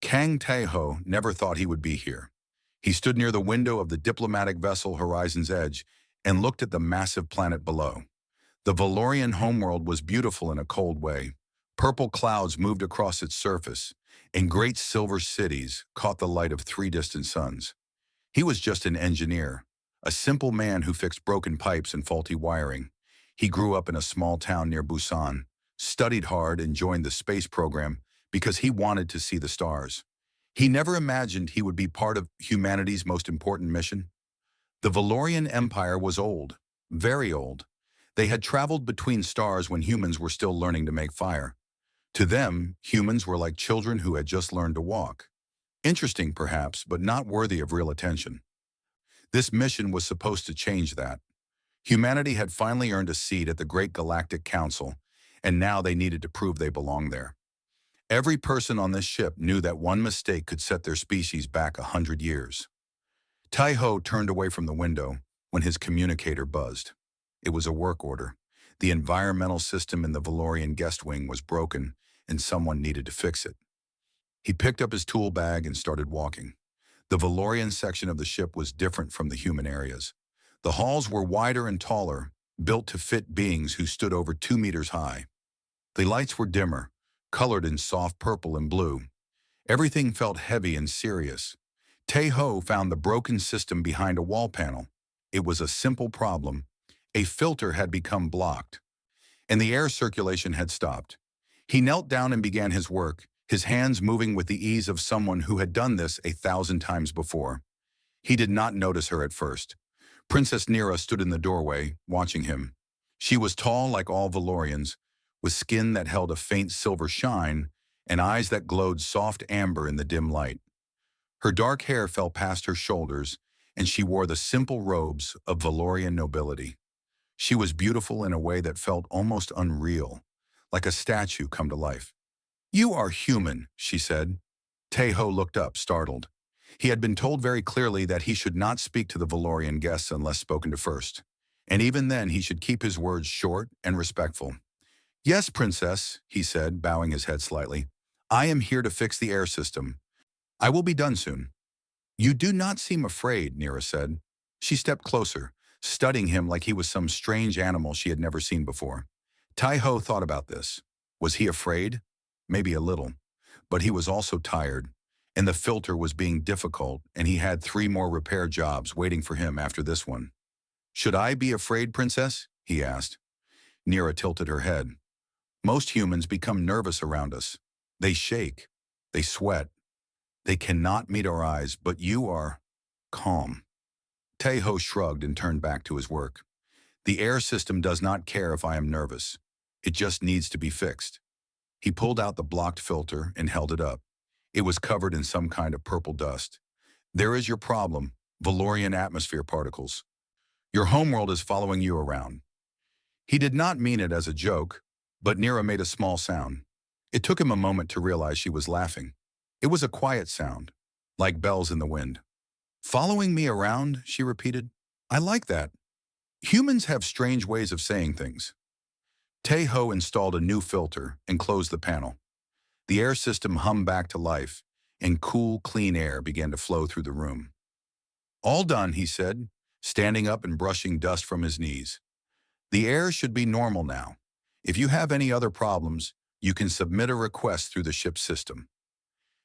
Kang Tae-ho never thought he would be here. He stood near the window of the diplomatic vessel Horizon's Edge and looked at the massive planet below. The Valorian homeworld was beautiful in a cold way. Purple clouds moved across its surface, and great silver cities caught the light of three distant suns. He was just an engineer, a simple man who fixed broken pipes and faulty wiring. He grew up in a small town near Busan, studied hard, and joined the space program because he wanted to see the stars. He never imagined he would be part of humanity's most important mission. The Valorian Empire was old, very old. They had traveled between stars when humans were still learning to make fire. To them, humans were like children who had just learned to walk. Interesting, perhaps, but not worthy of real attention. This mission was supposed to change that. Humanity had finally earned a seat at the Great Galactic Council, and now they needed to prove they belonged there. Every person on this ship knew that one mistake could set their species back 100 years. Tai-ho turned away from the window when his communicator buzzed. It was a work order. The environmental system in the Valorian guest wing was broken, and someone needed to fix it. He picked up his tool bag and started walking. The Valorian section of the ship was different from the human areas. The halls were wider and taller, built to fit beings who stood over 2 meters high. The lights were dimmer, colored in soft purple and blue. Everything felt heavy and serious. Tae-ho found the broken system behind a wall panel. It was a simple problem. A filter had become blocked, and the air circulation had stopped. He knelt down and began his work, his hands moving with the ease of someone who had done this 1,000 times before. He did not notice her at first. Princess Nira stood in the doorway, watching him. She was tall like all Valorians, with skin that held a faint silver shine and eyes that glowed soft amber in the dim light. Her dark hair fell past her shoulders, and she wore the simple robes of Valorian nobility. She was beautiful in a way that felt almost unreal, like a statue come to life. "You are human," she said. Tae-ho looked up, startled. He had been told very clearly that he should not speak to the Valorian guests unless spoken to first, and even then he should keep his words short and respectful. "Yes, Princess," he said, bowing his head slightly. "I am here to fix the air system. I will be done soon." "You do not seem afraid," Nira said. She stepped closer, studying him like he was some strange animal she had never seen before. Tai-ho thought about this. Was he afraid? Maybe a little. But he was also tired, and the filter was being difficult, and he had 3 more repair jobs waiting for him after this one. "Should I be afraid, Princess?" he asked. Nira tilted her head. "Most humans become nervous around us. They shake. They sweat. They cannot meet our eyes, but you are calm." Tae-ho shrugged and turned back to his work. "The air system does not care if I am nervous. It just needs to be fixed." He pulled out the blocked filter and held it up. It was covered in some kind of purple dust. "There is your problem, Valorian atmosphere particles. Your homeworld is following you around." He did not mean it as a joke, but Nira made a small sound. It took him a moment to realize she was laughing. It was a quiet sound, like bells in the wind. "Following me around," she repeated. "I like that. Humans have strange ways of saying things." Tae-ho installed a new filter and closed the panel. The air system hummed back to life, and cool, clean air began to flow through the room. "All done," he said, standing up and brushing dust from his knees. "The air should be normal now. If you have any other problems, you can submit a request through the ship's system."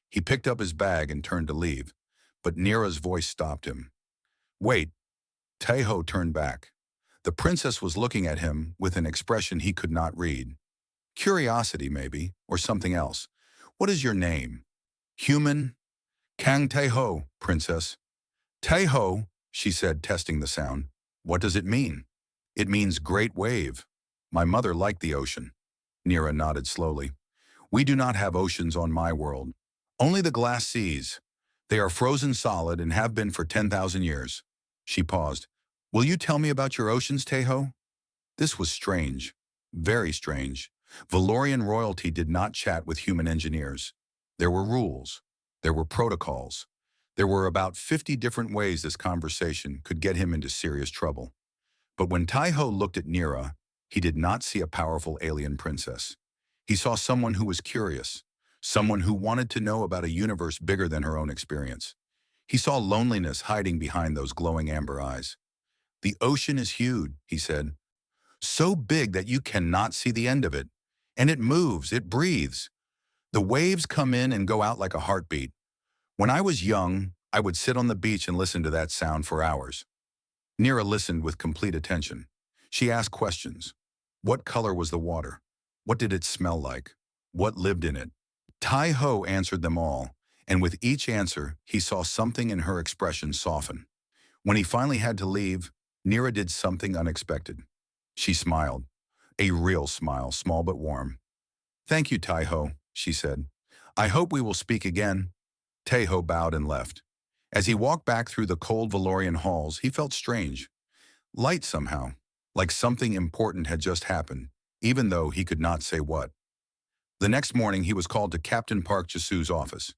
He picked up his bag and turned to leave, but Nira's voice stopped him. "Wait." Tae-ho turned back. The princess was looking at him with an expression he could not read. Curiosity, maybe, or something else. "What is your name?" "Human." "Kang Tae-ho, Princess." "Tae-ho," she said, testing the sound. "What does it mean?" "It means great wave. My mother liked the ocean." Nira nodded slowly. "We do not have oceans on my world. Only the glass seas. They are frozen solid and have been for 10,000 years. She paused. "Will you tell me about your oceans, Tae-ho?" This was strange. Very strange. Valorian royalty did not chat with human engineers. There were rules. There were protocols. There were about 50 different ways this conversation could get him into serious trouble. But when Tae-ho looked at Nira, he did not see a powerful alien princess. He saw someone who was curious, someone who wanted to know about a universe bigger than her own experience. He saw loneliness hiding behind those glowing amber eyes. "The ocean is huge," he said, "so big that you cannot see the end of it. And it moves, it breathes. The waves come in and go out like a heartbeat. When I was young, I would sit on the beach and listen to that sound for hours." Nira listened with complete attention. She asked questions. What color was the water? What did it smell like? What lived in it? Tai Ho answered them all, and with each answer, he saw something in her expression soften. When he finally had to leave, Nira did something unexpected. She smiled. A real smile, small but warm. "Thank you, Tai Ho," she said. "I hope we will speak again." Tai Ho bowed and left. As he walked back through the cold Valorian halls, he felt strange. Light somehow, like something important had just happened, even though he could not say what. The next morning, he was called to Captain Park Jisu's office.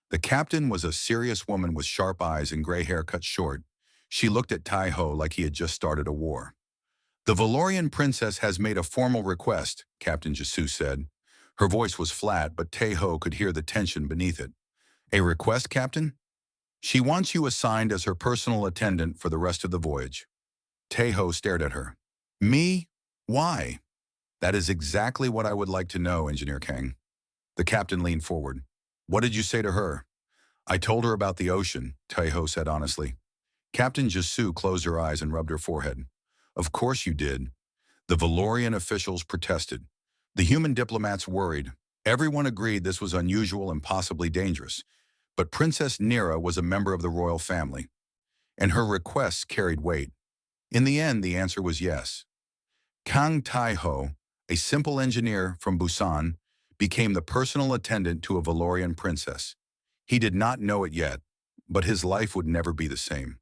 The captain was a serious woman with sharp eyes and gray hair cut short. She looked at Tai Ho like he had just started a war. "The Valorian princess has made a formal request," Captain Jisu said. Her voice was flat, but Tai Ho could hear the tension beneath it. "A request, Captain?" "She wants you assigned as her personal attendant for the rest of the voyage." Tai Ho stared at her. "Me? Why?" "That is exactly what I would like to know, Engineer Kang." The captain leaned forward. "What did you say to her?" "I told her about the ocean," Tai Ho said honestly. Captain Jisu closed her eyes and rubbed her forehead. "Of course you did." The Valorian officials protested. The human diplomats worried. Everyone agreed this was unusual and possibly dangerous. But Princess Nira was a member of the royal family, and her requests carried weight. In the end, the answer was yes. Kang Tai-ho, a simple engineer from Busan, became the personal attendant to a Valorian princess. He did not know it yet, but his life would never be the same.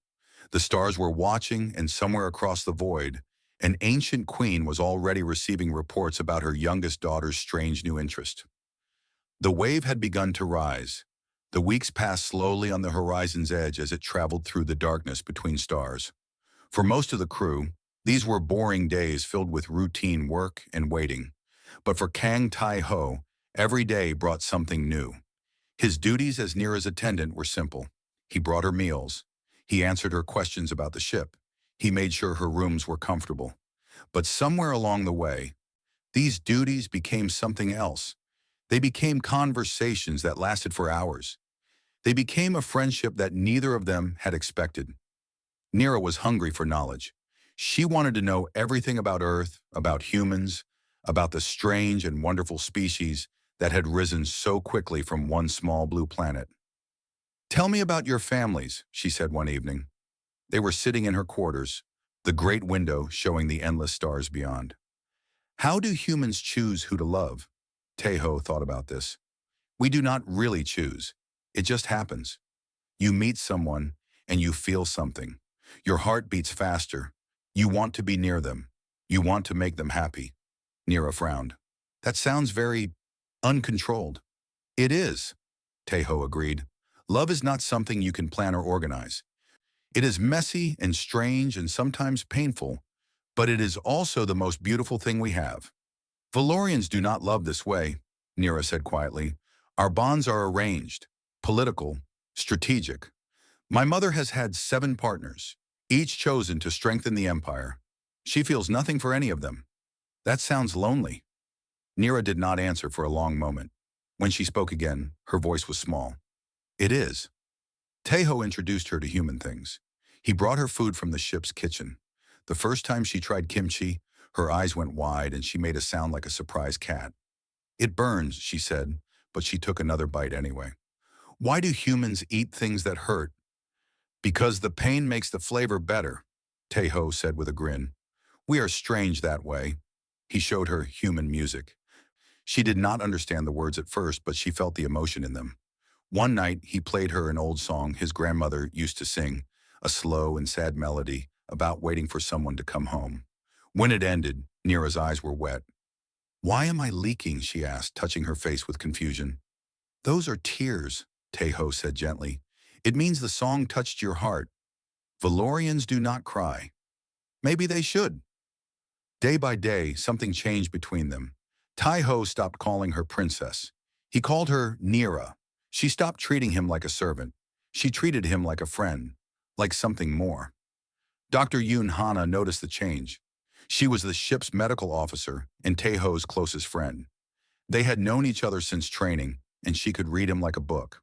The stars were watching, and somewhere across the void, an ancient queen was already receiving reports about her youngest daughter's strange new interest. The wave had begun to rise. The weeks passed slowly on the horizon's edge as it traveled through the darkness between stars. For most of the crew, these were boring days filled with routine work and waiting. But for Kang Tai-ho, every day brought something new. His duties as Nira's attendant were simple. He brought her meals. He answered her questions about the ship. He made sure her rooms were comfortable. But somewhere along the way, these duties became something else. They became conversations that lasted for hours. They became a friendship that neither of them had expected. Nira was hungry for knowledge. She wanted to know everything about Earth, about humans, about the strange and wonderful species that had risen so quickly from one small blue planet. "Tell me about your families," she said one evening. They were sitting in her quarters, the great window showing the endless stars beyond. "How do humans choose who to love?" Tai-ho thought about this. "We do not really choose. It just happens. You meet someone and you feel something. Your heart beats faster. You want to be near them. You want to make them happy." Nira frowned. "That sounds very uncontrolled." "It is," Tai-ho agreed. "Love is not something you can plan or organize. It is messy and strange and sometimes painful, but it is also the most beautiful thing we have." "Valorians do not love this way," Nira said quietly. "Our bonds are arranged, political, strategic. My mother has had 7 partners, each chosen to strengthen the empire. She feels nothing for any of them." "That sounds lonely." Nira did not answer for a long moment. When she spoke again, her voice was small. "It is." Tai-ho introduced her to human things. He brought her food from the ship's kitchen. The first time she tried kimchi, her eyes went wide and she made a sound like a surprised cat. "It burns," she said, but she took another bite anyway. "Why do humans eat things that hurt?" "Because the pain makes the flavor better," Tai-ho said with a grin. "We are strange that way." He showed her human music. She did not understand the words at first, but she felt the emotion in them. One night, he played her an old song his grandmother used to sing, a slow and sad melody about waiting for someone to come home. When it ended, Nira's eyes were wet. "Why am I leaking?" she asked, touching her face with confusion. "Those are tears," Tai-ho said gently. "It means the song touched your heart. Valorians do not cry. Maybe they should." Day by day, something changed between them. Tai-ho stopped calling her princess. He called her Nira. She stopped treating him like a servant. She treated him like a friend, like something more. Dr. Yoon Hana noticed the change. She was the ship's medical officer and Taeho's closest friend. They had known each other since training, and she could read him like a book.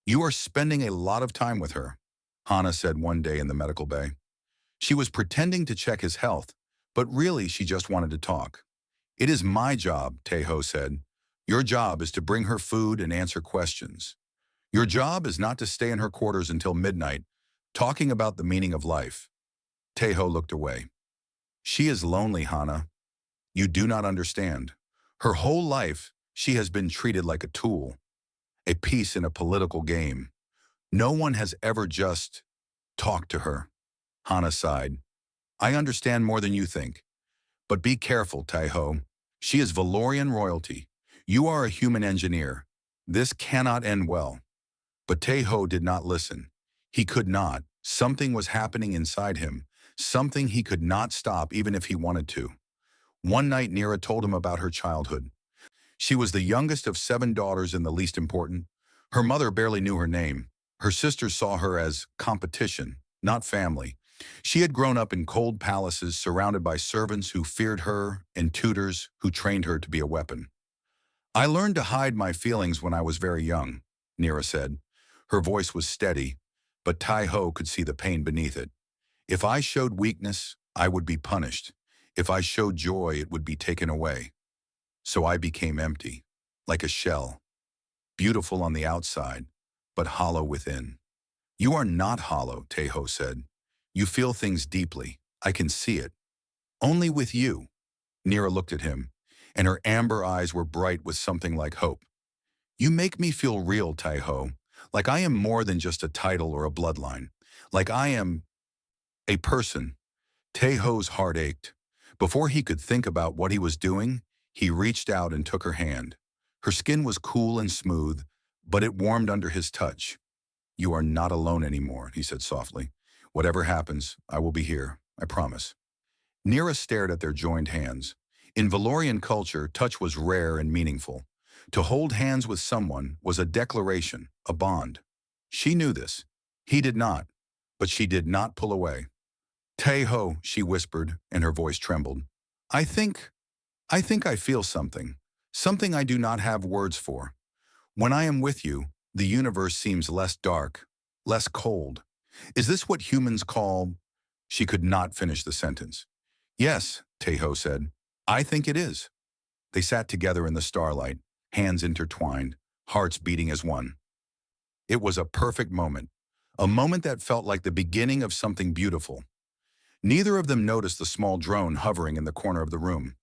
"You are spending a lot of time with her," Hana said one day in the medical bay. She was pretending to check his health, but really she just wanted to talk. "It is my job," Taeho said. "Your job is to bring her food and answer questions. Your job is not to stay in her quarters until midnight, talking about the meaning of life." Taeho looked away. "She is lonely, Hana. You do not understand. Her whole life, she has been treated like a tool, a piece in a political game. No one has ever just talked to her." Hana sighed. "I understand more than you think. But be careful, Taeho. She is Valorian royalty. You are a human engineer. This cannot end well." But Taeho did not listen. He could not. Something was happening inside him, something he could not stop even if he wanted to. One night Nira told him about her childhood. She was the youngest of 7 daughters and the least important. Her mother barely knew her name. Her sisters saw her as competition, not family. She had grown up in cold palaces surrounded by servants who feared her and tutors who trained her to be a weapon. "I learned to hide my feelings when I was very young," Nira said. Her voice was steady, but Tai-Ho could see the pain beneath it. "If I showed weakness, I would be punished. If I showed joy, it would be taken away. So I became empty, like a shell, beautiful on the outside, but hollow within." "You are not hollow," Taeho said. "You feel things deeply. I can see it. Only with you." Nira looked at him, and her amber eyes were bright with something like hope. "You make me feel real, Taeho, like I am more than just a title or a bloodline, like I am a person." Taeho's heart ached. Before he could think about what he was doing, he reached out and took her hand. Her skin was cool and smooth, but it warmed under his touch. "You are not alone anymore," he said softly. "Whatever happens, I will be here, I promise." Nira stared at their joined hands. In Valorian culture, touch was rare and meaningful. To hold hands with someone was a declaration, a bond. She knew this. He did not, but she did not pull away. "Taeho," she whispered, and her voice trembled. I think I feel something. Something I do not have words for. When I am with you, the universe seems less dark, less cold. Is this what humans call—" She could not finish the sentence. "Yes," Taeho said. "I think it is." They sat together in the starlight, hands intertwined, hearts beating as one. It was a perfect moment, a moment that felt like the beginning of something beautiful. Neither of them noticed the small drone hovering in the corner of the room.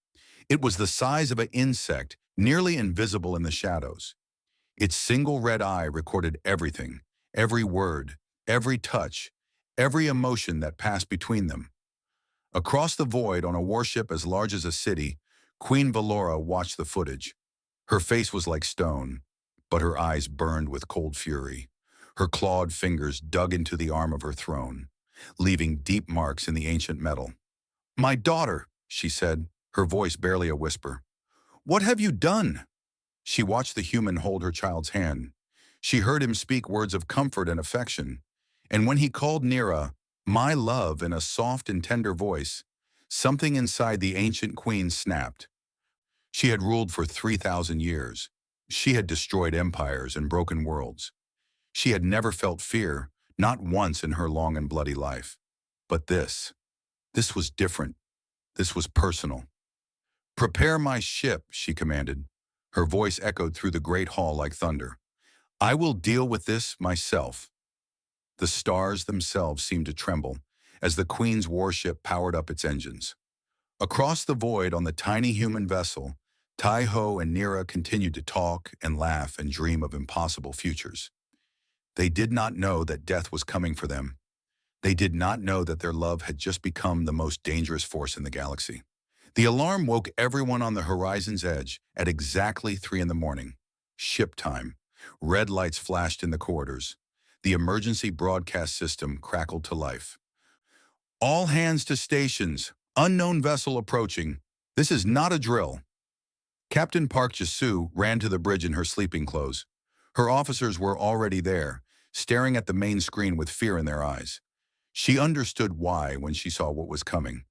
It was the size of an insect, nearly invisible in the shadows. Its single red eye recorded everything, every word, every touch, every emotion that passed between them. Across the void on a warship as large as a city, Queen Valora watched the footage. Her face was like stone, but her eyes burned with cold fury. Her clawed fingers dug into the arm of her throne, leaving deep marks in the ancient metal. "My daughter," she said, her voice barely a whisper. "What have you done?" She watched the human hold her child's hand. She heard him speak words of comfort and affection. And when he called Nira, "my love," in a soft and tender voice, something inside the ancient queen snapped. She had ruled for 3,000 years. She had destroyed empires and broken worlds. She had never felt fear, not once in her long and bloody life. But this was different. This was personal. "Prepare my ship," she commanded. Her voice echoed through the great hall like thunder. "I will deal with this myself." The stars themselves seemed to tremble as the Queen's warship powered up its engines. Across the void on the tiny human vessel, Tai-Ho and Nira continued to talk and laugh and dream of impossible futures. They did not know that death was coming for them. They did not know that their love had just become the most dangerous force in the galaxy. The alarm woke everyone on the horizon's edge at exactly 3 in the morning. Ship time. Red lights flashed in the corridors. The emergency broadcast system crackled to life. "All hands to stations. Unknown vessel approaching. This is not a drill." Captain Park Ji-soo ran to the bridge in her sleeping clothes. Her officers were already there, staring at the main screen with fear in their eyes. She understood why when she saw what was coming.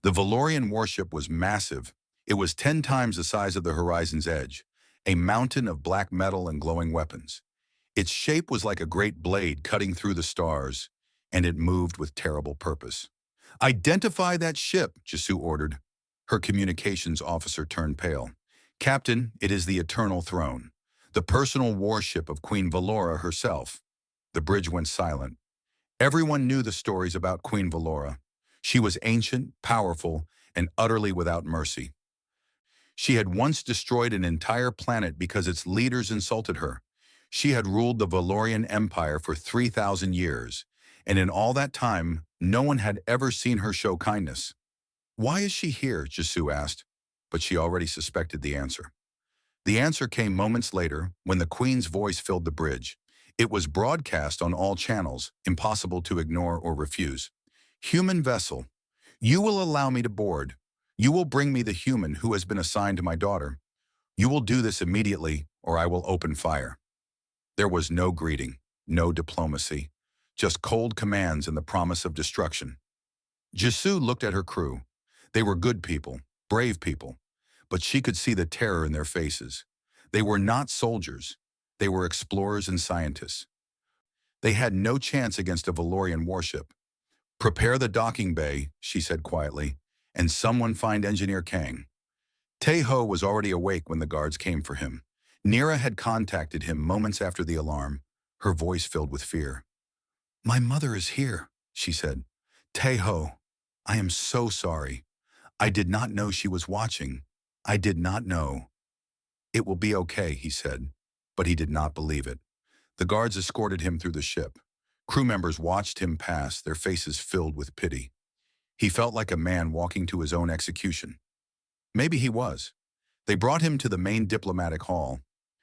The Valorian warship was massive. It was 10 times the size of the horizon's edge, a mountain of black metal and glowing weapons. Its shape was like a great blade cutting through the stars, and it moved with terrible purpose. "Identify that ship," Jisoo ordered. Her communications officer turned pale. "Captain, it is the Eternal Throne, the personal warship of Queen Valora herself." The bridge went silent. Everyone knew the stories about Queen Valora. She was ancient, powerful, and utterly without mercy. She had once destroyed an entire planet because its leaders insulted her. She had ruled the Valorian Empire for 3,000 years, and in all that time, no one had ever seen her show kindness. "Why is she here?" Jisoo asked, but she already suspected the answer. The answer came moments later when the Queen's voice filled the bridge. It was broadcast on all channels, impossible to ignore or refuse. "Human vessel, you will allow me to board. You will bring me the human who has been assigned to my daughter. You will do this immediately, or I will open fire." There was no greeting, no diplomacy, just cold commands and the promise of destruction. Jisoo looked at her crew. They were good people, brave people, but she could see the terror in their faces. They were not soldiers. They were explorers and scientists. They had no chance against a Valorian warship. "Prepare the docking bay," she said quietly, "and someone find Engineer Kang." Tae-ho was already awake when the guards came for him. Nira had contacted him moments after the alarm, her voice filled with fear. "My mother is here," she said. "Tae-ho, I am so sorry. I did not know she was watching. I did not know." "It will be okay," he said, but he did not believe it. The guards escorted him through the ship. Crew members watched him pass, their faces filled with pity. He felt like a man walking to his own execution. Maybe he was. They brought him to the main diplomatic hall.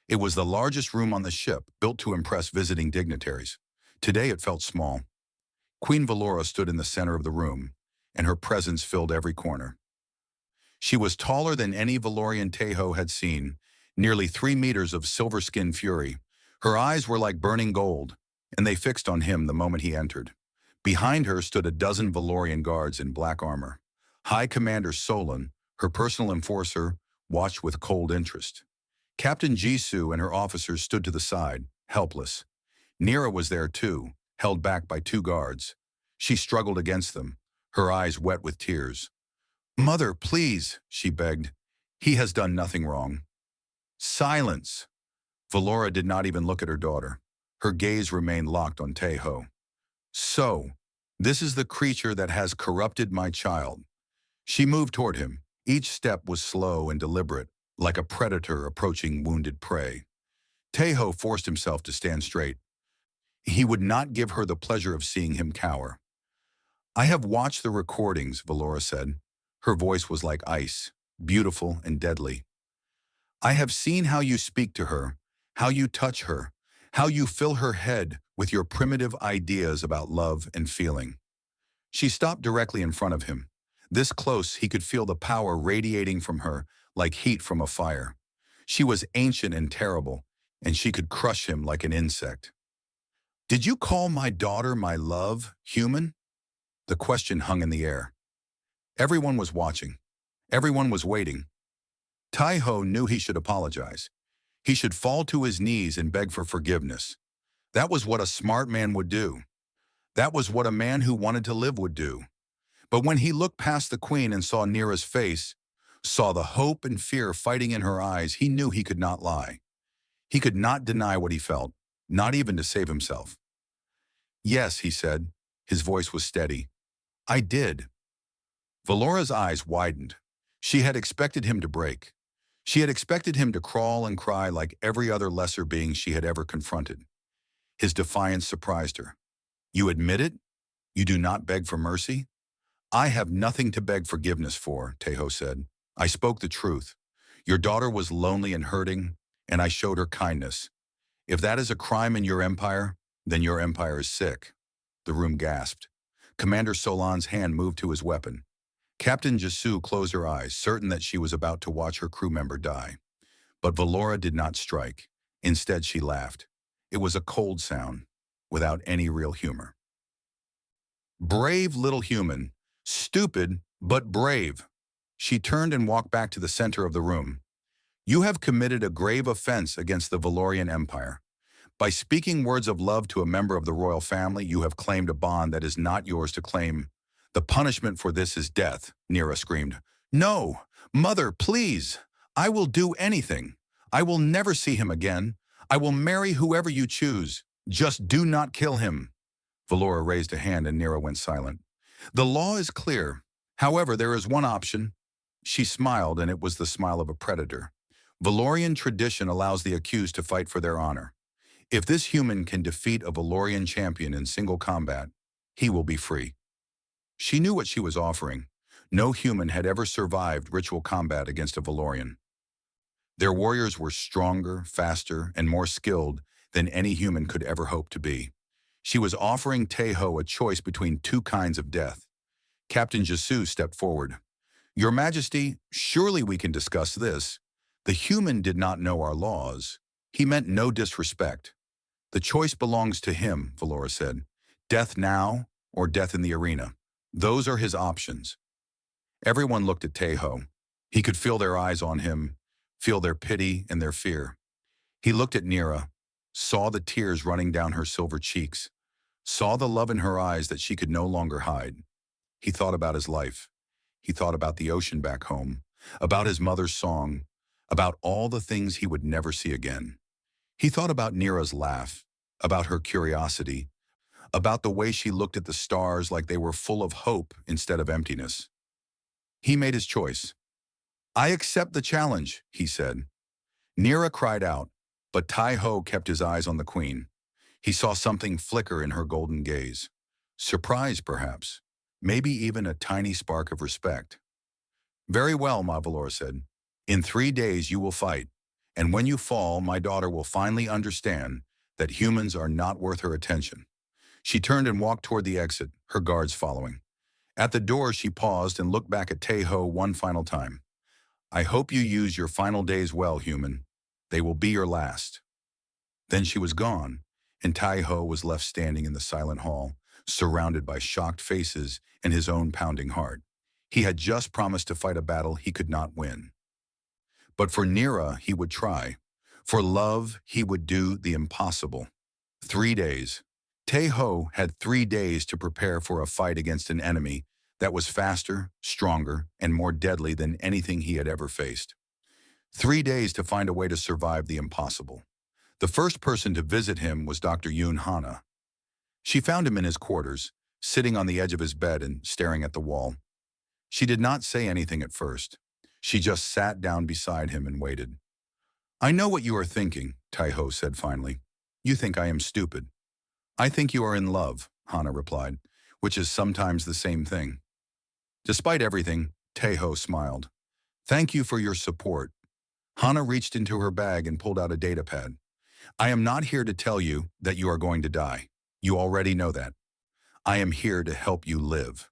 It was the largest room on the ship, built to impress visiting dignitaries. Today it felt small. Queen Valora stood in the center of the room, and her presence filled every corner. She was taller than any Valorian Tae-ho had seen, nearly 3 meters of silver-skinned fury. Her eyes were like burning gold, and they fixed on him the moment he entered. Behind her stood a dozen Valorian guards in black armor. High Commander Solon, her personal enforcer, watched with cold interest. Captain Jisoo and her officers stood to the side, helpless. Nira was there too, held back by 2 guards. She struggled against them, her eyes wet with tears. "Mother, please," she begged. "He has done nothing wrong." "Silence!" Valora did not even look at her daughter. Her gaze remained locked on Tae-ho. "So, this is the creature that has corrupted my child." She moved toward him. Each step was slow and deliberate, like a predator approaching wounded prey. Tae-ho forced himself to stand straight. He would not give her the pleasure of seeing him cower. "I have watched the recordings," Valora said. Her voice was like ice, beautiful and deadly. "I have seen how you speak to her, how you touch her, how you fill her head with your primitive ideas about love and feeling." She stopped directly in front of him. This close, he could feel the power radiating from her like heat from a fire. She was ancient and terrible, and she could crush him like an insect. "Did you call my daughter my love, human?" The question hung in the air. Everyone was watching. Everyone was waiting. Tae-ho knew he should apologize. He should fall to his knees and beg for forgiveness. That was what a smart man would do. That was what a man who wanted to live would do. But when he looked past the queen and saw Nira's face, saw the hope and fear fighting in her eyes, he knew he could not lie. He could not deny what he felt, not even to save himself. "Yes," he said. His voice was steady. "I did." Valora's eyes widened. She had expected him to break. She had expected him to crawl and cry like every other lesser being she had ever confronted. His defiance surprised her. "You admit it? You do not beg for mercy?" "I have nothing to beg forgiveness for," Tae-ho said. "I spoke the truth. Your daughter was lonely and hurting, and I showed her kindness. If that is a crime in your empire, then your empire is sick." The room gasped. Commander Solon's hand moved to his weapon. Captain Jisoo closed her eyes, certain that she was about to watch her crew member die. But Valora did not strike. Instead, she laughed. It was a cold sound, without any real humor. Brave little human. Stupid, but brave. She turned and walked back to the center of the room. You have committed a grave offense against the Valorian Empire. By speaking words of love to a member of the royal family, you have claimed a bond that is not yours to claim. The punishment for this is death, Nira screamed. No, mother, please. I will do anything. I will never see him again. I will marry whoever you choose. Just do not kill him. Valora raised a hand and Nira went silent. The law is clear. However, there is one option. She smiled, and it was the smile of a predator. Valorian tradition allows the accused to fight for their honor. If this human can defeat a Valorian champion in single combat, he will be free. She knew what she was offering. No human had ever survived ritual combat against a Valorian. Their warriors were stronger, faster, and more skilled than any human could ever hope to be. She was offering Teho a choice between two kinds of death. Captain Jesu stepped forward. Your Majesty, surely we can discuss this. The human did not know our laws. He meant no disrespect. The choice belongs to him, Valora said. Death now or death in the arena. Those are his options. Everyone looked at Teho. He could feel their eyes on him, feel their pity and their fear. He looked at Nira, saw the tears running down her silver cheeks, saw the love in her eyes that she could no longer hide. He thought about his life. He thought about the ocean back home, about his mother's song, about all the things he would never see again. He thought about Nira's laugh, about her curiosity, about the way she looked at the stars like they were full of hope instead of emptiness. He made his choice. I accept the challenge, he said. Nira cried out, but Tai-Ho kept his eyes on the queen. He saw something flicker in her golden gaze. Surprise, perhaps. Maybe even a tiny spark of respect. Very well, Ma Valora said. In 3 days you will fight, and when you fall, my daughter will finally understand that humans are not worth her attention. She turned and walked toward the exit, her guards following. At the door, she paused and looked back at Teho one final time. I hope you use your final days well, human. They will be your last. Then she was gone, and Tai-Ho was left standing in the silent hall, surrounded by shocked faces and his own pounding heart. He had just promised to fight a battle he could not win. But for Nira, he would try. For love, he would do the impossible. 3 days. Teho had 3 days to prepare for a fight against an enemy that was faster, stronger, and more deadly than anything he had ever faced. 3 days to find a way to survive the impossible. The first person to visit him was Dr. Yoon Hana. She found him in his quarters, sitting on the edge of his bed and staring at the wall. She did not say anything at first. She just sat down beside him and waited. I know what you are thinking, Tai-Ho said finally. You think I am stupid. I think you are in love, Hana replied, which is sometimes the same thing. Despite everything, Tai-Ho smiled. Thank you for your support. Hana reached into her bag and pulled out a data pad. I am not here to tell you that you are going to die. You already know that. I am here to help you live.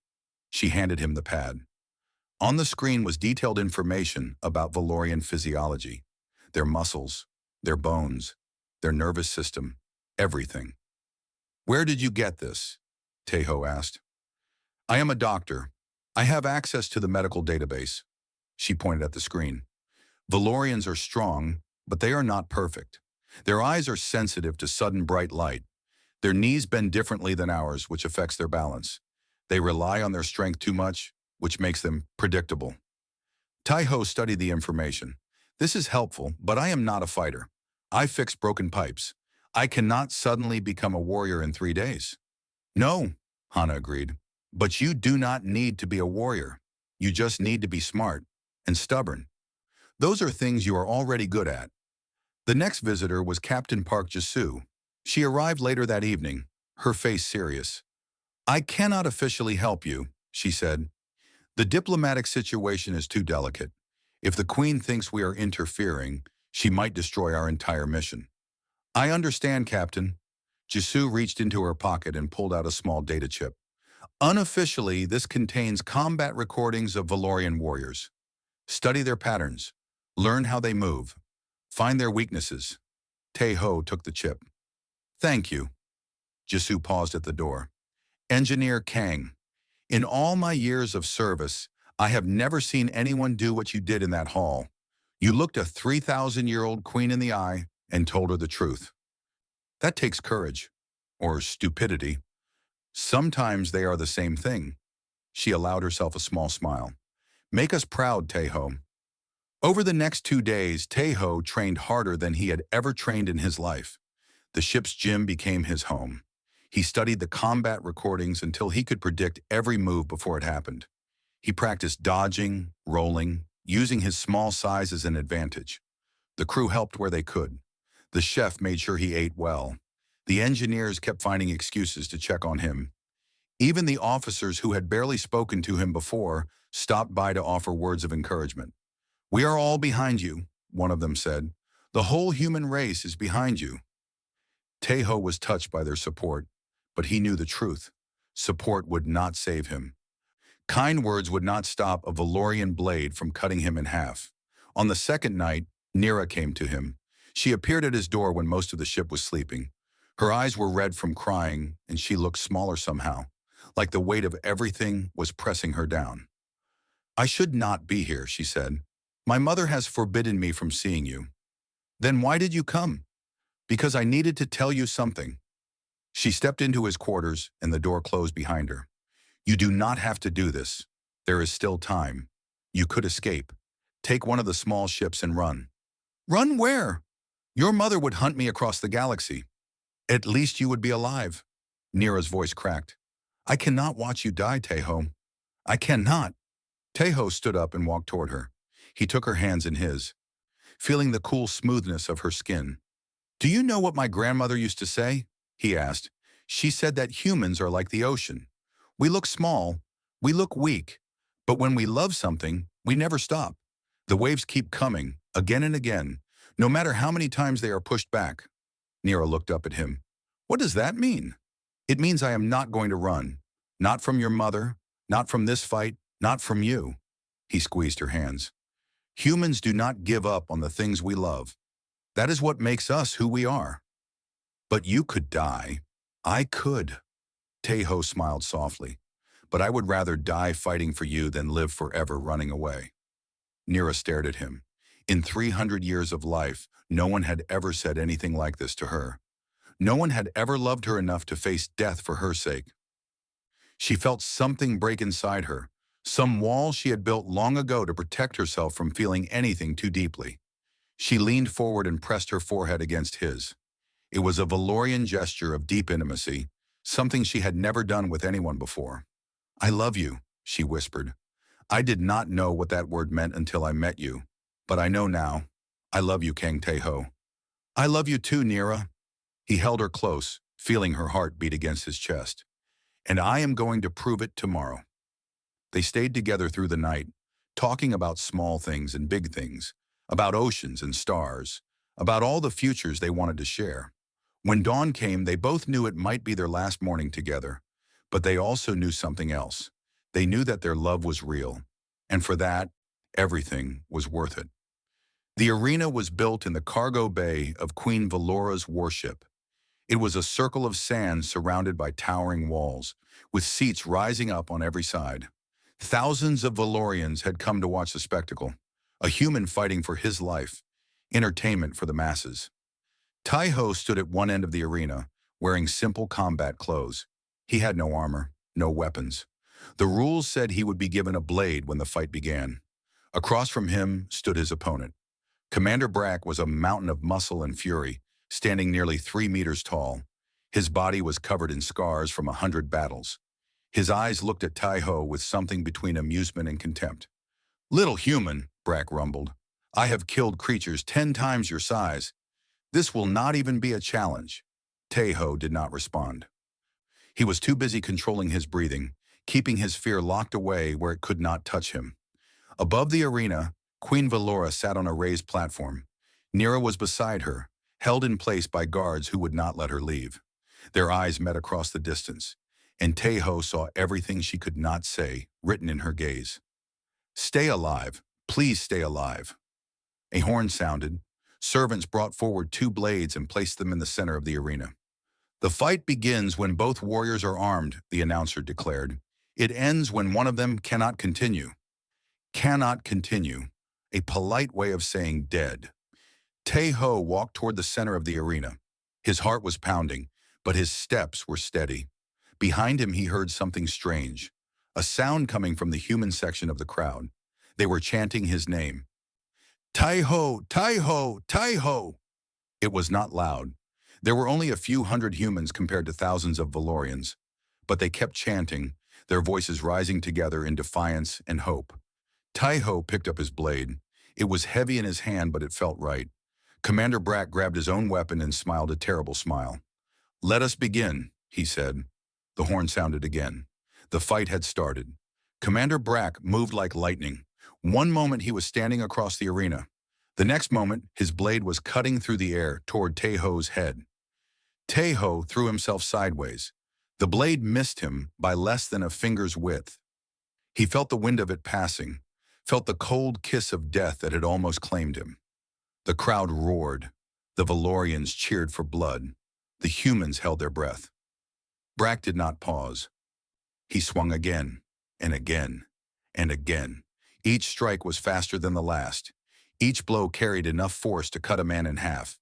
She handed him the pad. On the screen was detailed information about Valorian physiology, their muscles, their bones, their nervous system, everything. Where did you get this? Teho asked. I am a doctor. I have access to the medical database. She pointed at the screen. Valorians are strong, but they are not perfect. Their eyes are sensitive to sudden bright light. Their knees bend differently than ours, which affects their balance. They rely on their strength too much, which makes them predictable. Tai-Ho studied the information. This is helpful, but I am not a fighter. I fix broken pipes. I cannot suddenly become a warrior in 3 days. No, Hana agreed. But you do not need to be a warrior. You just need to be smart and stubborn. Those are things you are already good at. The next visitor was Captain Park Jesu. She arrived later that evening, her face serious. I cannot officially help you, she said. The diplomatic situation is too delicate. If the Queen thinks we are interfering, she might destroy our entire mission. I understand, Captain. Jesu reached into her pocket and pulled out a small data chip. Unofficially, this contains combat recordings of Valorian warriors. Study their patterns. Learn how they move. Find their weaknesses. Tae-ho took the chip. Thank you. Jisoo paused at the door. Engineer Kang, in all my years of service, I have never seen anyone do what you did in that hall. You looked a 3,000-year-old queen in the eye and told her the truth. That takes courage. Or stupidity. Sometimes they are the same thing. She allowed herself a small smile. Make us proud, Tae-ho. Over the next 2 days, Tae-ho trained harder than he had ever trained in his life. The ship's gym became his home. He studied the combat recordings until he could predict every move before it happened. He practiced dodging, rolling, using his small size as an advantage. The crew helped where they could. The chef made sure he ate well. The engineers kept finding excuses to check on him. Even the officers who had barely spoken to him before stopped by to offer words of encouragement. We are all behind you, one of them said. The whole human race is behind you. Tae-ho was touched by their support, but he knew the truth. Support would not save him. Kind words would not stop a Valorian blade from cutting him in half. On the second night, Nira came to him. She appeared at his door when most of the ship was sleeping. Her eyes were red from crying, and she looked smaller somehow, like the weight of everything was pressing her down. I should not be here, she said. My mother has forbidden me from seeing you. Then why did you come? Because I needed to tell you something. She stepped into his quarters, and the door closed behind her. You do not have to do this. There is still time. You could escape. Take one of the small ships and run. Run where? Your mother would hunt me across the galaxy. At least you would be alive. Nira's voice cracked. I cannot watch you die, Tae-ho. I cannot. Tae-ho stood up and walked toward her. He took her hands in his, feeling the cool smoothness of her skin. Do you know what my grandmother used to say? He asked. She said that humans are like the ocean. We look small, we look weak, but when we love something, we never stop. The waves keep coming, again and again, no matter how many times they are pushed back. Nira looked up at him. What does that mean? It means I am not going to run. Not from your mother, not from this fight, not from you. He squeezed her hands. Humans do not give up on the things we love. That is what makes us who we are. But you could die. I could. Tae-ho smiled softly. But I would rather die fighting for you than live forever running away. Nira stared at him. In 300 years of life, no one had ever said anything like this to her. No one had ever loved her enough to face death for her sake. She felt something break inside her, some wall she had built long ago to protect herself from feeling anything too deeply. She leaned forward and pressed her forehead against his. It was a Valorian gesture of deep intimacy, something she had never done with anyone before. I love you, she whispered. I did not know what that word meant until I met you, but I know now. I love you, Kang Tae-ho. I love you too, Nira. He held her close, feeling her heart beat against his chest. And I am going to prove it tomorrow. They stayed together through the night, talking about small things and big things, about oceans and stars, about all the futures they wanted to share. When dawn came, they both knew it might be their last morning together, but they also knew something else. They knew that their love was real, and for that, everything was worth it. The arena was built in the cargo bay of Queen Valora's warship. It was a circle of sand surrounded by towering walls, with seats rising up on every side. Thousands of Valorians had come to watch the spectacle, a human fighting for his life, entertainment for the masses. Tae-ho stood at one end of the arena, wearing simple combat clothes. He had no armor, no weapons. The rules said he would be given a blade when the fight began. Across from him stood his opponent. Commander Brack was a mountain of muscle and fury, standing nearly 3 meters tall. His body was covered in scars from 100 battles. His eyes looked at Tae-ho with something between amusement and contempt. Little human, Brack rumbled. I have killed creatures 10 times your size. This will not even be a challenge. Tae-ho did not respond. He was too busy controlling his breathing, keeping his fear locked away where it could not touch him. Above the arena, Queen Valora sat on a raised platform. Nira was beside her, held in place by guards who would not let her leave. Their eyes met across the distance, and Tae-ho saw everything she could not say, written in her gaze. Stay alive. Please stay alive. A horn sounded. Servants brought forward 2 blades and placed them in the center of the arena. The fight begins when both warriors are armed, the announcer declared. It ends when one of them cannot continue. Cannot continue. A polite way of saying dead. Tae-ho walked toward the center of the arena. His heart was pounding, but his steps were steady. Behind him he heard something strange. A sound coming from the human section of the crowd. They were chanting his name. Tai-ho, Tai-ho, Tai-ho. It was not loud. There were only a few hundred humans compared to thousands of Valorians. But they kept chanting, their voices rising together in defiance and hope. Tai-ho picked up his blade. It was heavy in his hand, but it felt right. Commander Brack grabbed his own weapon and smiled a terrible smile. "Let us begin," he said. The horn sounded again. The fight had started. Commander Brack moved like lightning. One moment he was standing across the arena. The next moment, his blade was cutting through the air toward Tae-ho's head. Tae-ho threw himself sideways. The blade missed him by less than a finger's width. He felt the wind of it passing, felt the cold kiss of death that had almost claimed him. The crowd roared. The Valorians cheered for blood. The humans held their breath. Brack did not pause. He swung again, and again, and again. Each strike was faster than the last. Each blow carried enough force to cut a man in half.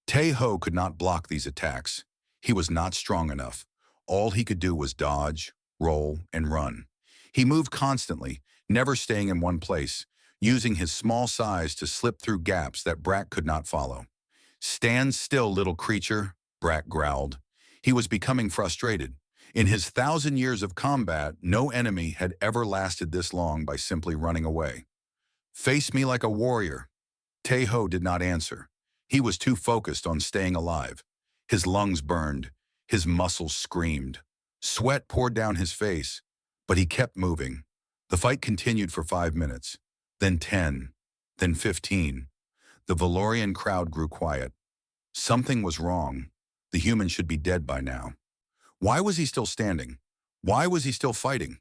Tae-ho could not block these attacks. He was not strong enough. All he could do was dodge, roll, and run. He moved constantly, never staying in one place, using his small size to slip through gaps that Brack could not follow. "Stand still, little creature," Brack growled. He was becoming frustrated. In his 1,000 years of combat, no enemy had ever lasted this long by simply running away. "Face me like a warrior." Tae-ho did not answer. He was too focused on staying alive. His lungs burned. His muscles screamed. Sweat poured down his face, but he kept moving. The fight continued for 5 minutes, then 10, then 15. The Valorian crowd grew quiet. Something was wrong. The human should be dead by now. Why was he still standing? Why was he still fighting?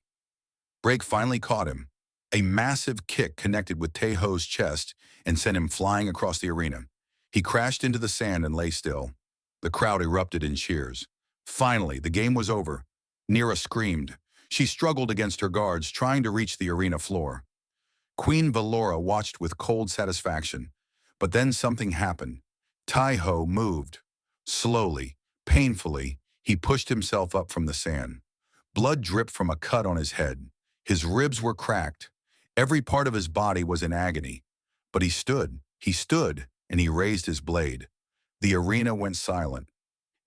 Brack finally caught him. A massive kick connected with Tae-ho's chest and sent him flying across the arena. He crashed into the sand and lay still. The crowd erupted in cheers. Finally, the game was over. Nira screamed. She struggled against her guards, trying to reach the arena floor. Queen Valora watched with cold satisfaction. But then something happened. Tai-ho moved. Slowly, painfully, he pushed himself up from the sand. Blood dripped from a cut on his head. His ribs were cracked. Every part of his body was in agony. But he stood, and he raised his blade. The arena went silent.